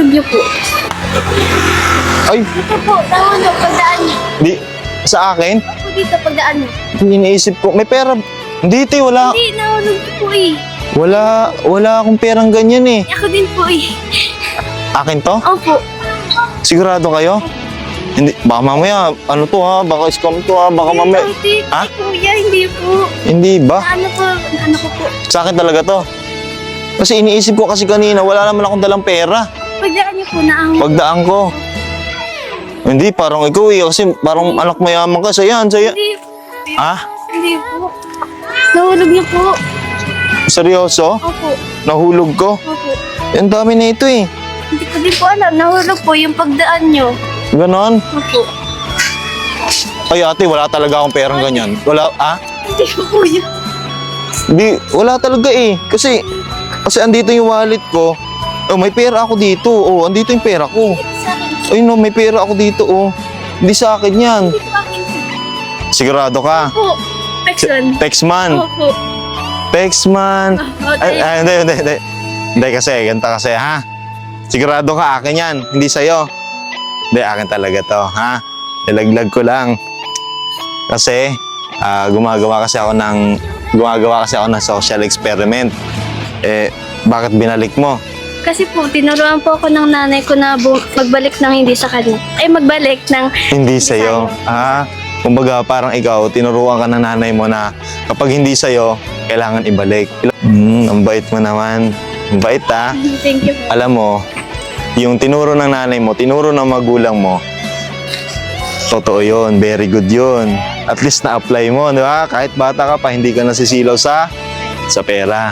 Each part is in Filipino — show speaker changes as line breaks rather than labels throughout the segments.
nahulog niyo po.
Ay,
Dito po, nahulog pagdaan niyo.
di, sa akin,
Ako dito pagdaan niyo.
iniisip ko, may pera. Hindi, te, wala.
Hindi, nahulog niyo po eh.
Wala akong perang ganyan eh.
Ako din po eh.
Akin to?
Opo.
Sigurado kayo? Hindi, baka mamaya, ano to ha? Baka scam to ha? Baka mamaya,
Hindi,
Ha?
kuya, hindi po.
hindi ba?
Ano po, ano ko po.
Sa akin talaga to. Kasi iniisip ko kasi kanina, wala naman akong dalang pera.
Pagdaan niyo po na ang...
Pagdaan ko. Hindi, parang ikaw eh. Kasi parang anak mayaman ka. Sayan.
Hindi,
Ha?
hindi po. Nahulog niyo po.
Seryoso?
Opo.
Nahulog ko?
Opo.
Ang dami na ito eh.
Hindi ko din po alam. Nahulog po yung pagdaan niyo.
Ganon?
Opo.
Ay ate, wala talaga akong perang ganyan. Wala,
Hindi ko po yun.
Di, wala talaga eh. Kasi andito yung wallet ko. Oh, may pera ako dito. Oh, andito yung pera ko.
Sa akin.
Ay no, may pera ako dito oh. Hindi sa akin yan.
Hindi po akin.
Sigurado ka?
Opo. Texan.
Texman.
Opo.
Texman.
Opo.
Hindi. Hindi kasi, ganito kasi ha. Sigurado ka, akin yan. Hindi sa'yo. Hindi, akin talaga to, ha? Nilaglag ko lang. Kasi, gumagawa kasi ako ng social experiment. Eh, bakit binalik mo?
Kasi po, tinuruan po ako ng nanay ko na magbalik ng hindi sa kanya. Ay, magbalik ng...
Hindi sa'yo. Kumbaga, parang ikaw, tinuruan ka ng nanay mo na kapag hindi sa'yo, kailangan ibalik. Ang bait mo naman. Ang bait, ha?
Thank you po.
Alam mo, yung tinuro ng nanay mo, tinuro ng magulang mo, totoo yun, very good yun. At least na-apply mo, di ba? Kahit bata ka pa, hindi ka nasisilaw sa pera.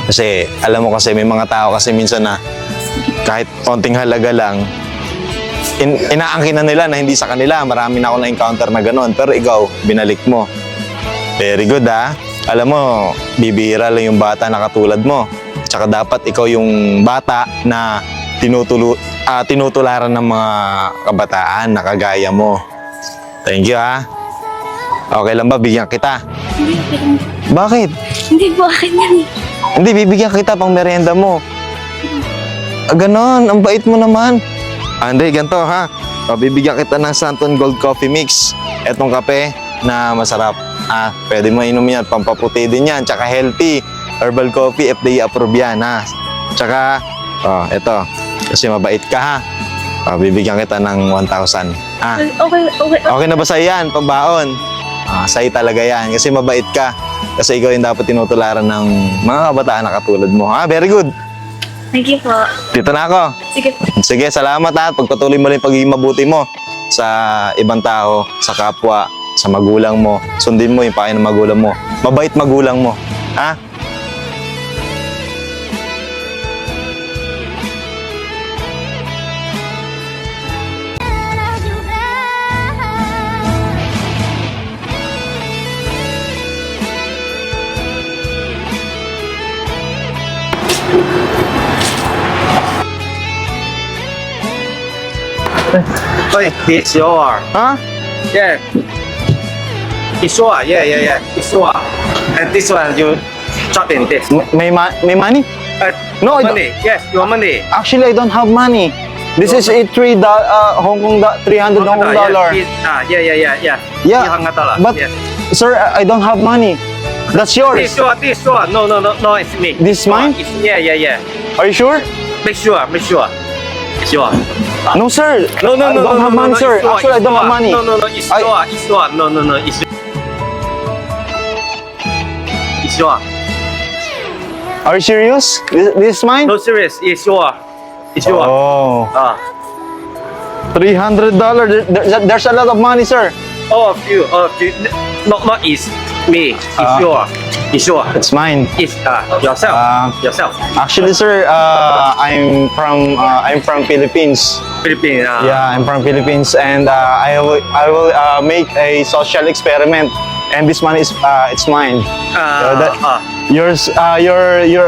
Kasi, alam mo kasi, may mga tao kasi minsan na kahit konting halaga lang, inaangkin na nila na hindi sa kanila. Marami na ako na-encounter na gano'n. Pero ikaw, binalik mo. Very good, ha? Alam mo, bibihira lang yung bata na katulad mo. Tsaka dapat ikaw yung bata na tinutularan ng mga kabataan na kagaya mo. Thank you, ha? Okay lang ba? Bigyan kita.
Hindi,
Bakit?
hindi po akin yan eh.
Hindi, bibigyan kita pang merienda mo. Ganon, ang bait mo naman. Hindi, ganito ha. Bibigyan kita ng Santon Gold Coffee Mix. Etong kape na masarap. Pwede mo inumin yan, pampaputi din yan. Tsaka healthy. Herbal coffee, FDA approved yan ha. Tsaka, eto. Kasi mabait ka ha. Bibigyan kita ng 1,000.
Okay.
Okay na ba sa'yo yan? Pambaon? Sa'yo talaga yan. Kasi mabait ka. Kasi ikaw yung dapat tinutularan ng mga kabataan na katulad mo. Very good.
Thank you po.
Dito na ako.
Sige po.
Sige, salamat ha. Pagpatuloy mo rin pagiging mabuti mo sa ibang tao, sa kapwa, sa magulang mo. Sundin mo yung payo ng magulang mo. Mabait magulang mo. Ha?
Hey, it's yours.
Ha?
Yeah. It's yours. Yeah. It's yours. And this one, you chop in this.
May money? No, I don't.
money. Yes, your money.
Actually, I don't have money. This is a $300 Hong Kong dollar.
Yeah.
Yeah,
$300.
but
yes.
sir, I don't have money. That's yours.
This yours. No, it's me.
This mine?
Yeah.
Are you sure?
Make sure. It's yours.
No, sir.
No,
I don't have money, sir.
it's yours,
Actually, I don't have money.
No, it's yours. It's yours. No, it's yours.
Are you serious? This is mine?
No, serious. It's yours. It's yours.
Oh,
Ah.
$300. There's a lot of money, sir.
All of you. Not is me. It's yours. It's yours.
It's mine.
It's yourself. Yourself.
Actually, sir, I'm from Philippines.
Philippines.
Yeah, I'm from Philippines, and I will make a social experiment, and this money is it's mine. You're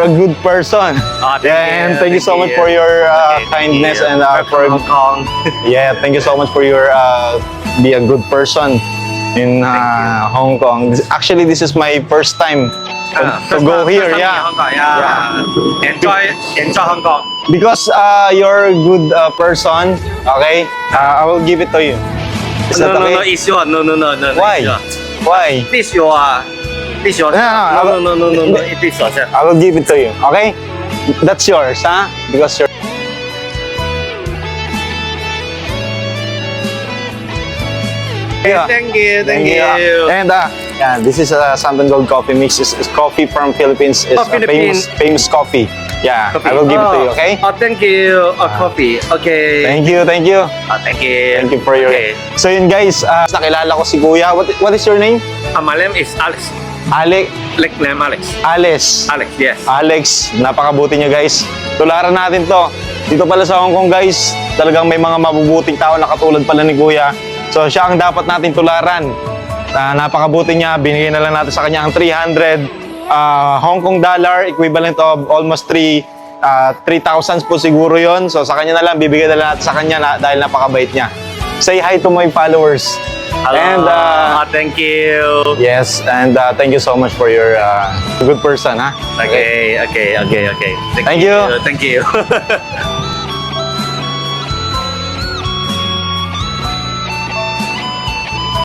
a good person. And thank you so much for your kindness and
for Hong Kong.
yeah, thank you so much for your be a good person. in Hong Kong. Actually, this is my first time to go here. Yeah.
Hong Kong. Yeah. Enjoy Hong Kong.
Because you're a good person, okay? I will give it to you. Is that
No,
okay?
it's yours. No.
Why?
It's yours.
Why?
This your. This your. No. It is yours.
I will give it to you, okay? That's yours, huh? Because you're... Yeah.
Thank you.
And yeah, this is Santan Gold Coffee Mix. It's coffee from Philippines. It's
Oh, Philippines.
famous coffee. Yeah, I will give it to you, okay?
Oh, thank you. Coffee. Okay.
Thank you.
Thank you.
Thank you for your...
Okay.
So yun guys, nakilala ko si Kuya. What is your name?
My name is Alex.
Alex.
Like name Alex.
Alex.
Yes.
Alex, napakabuti niyo guys. Tularan natin to. Dito pala sa Hong Kong guys, talagang may mga mabubuting tao na katulad pala ni Kuya. So siya ang dapat natin tularan. Napakabuti niya, binigay na lang natin sa kanya ang 300 Hong Kong dollar, equivalent of almost 3,000 po siguro yon. So sa kanya na lang, bibigay na lang natin sa kanya dahil napakabait niya. Say hi to my followers.
Hello.
And
thank you.
yes, and thank you so much for your good person, ha?
Okay.
Thank you.
Thank you.